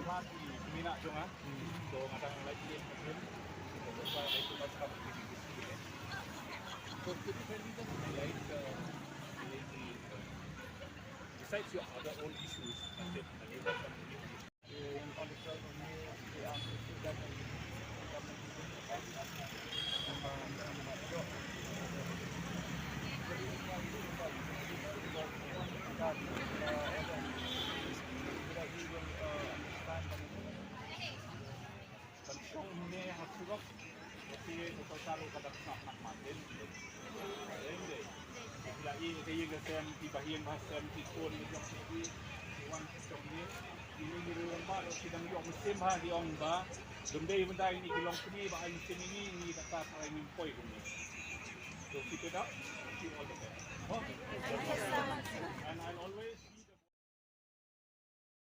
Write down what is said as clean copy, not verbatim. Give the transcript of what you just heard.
Mati minat dong ah. So kadang lagi mungkin sebab itu macam begini. So to be fair, I like besides your other own issues, I said I gave us some new issues. Yang paling utama ini yang sudah Pensong ni hasilok kasi total kada nak matin. Hindi. Lai kaya gasan tibahin bahasan tikon ni jok ni iwan jok ni ini niruan ba sidang yok musim ha di ong ba gundai benda ini gilong kini ba ai musim ini kata paling impoi kini. So keep it up. Keep all the best. And I'll always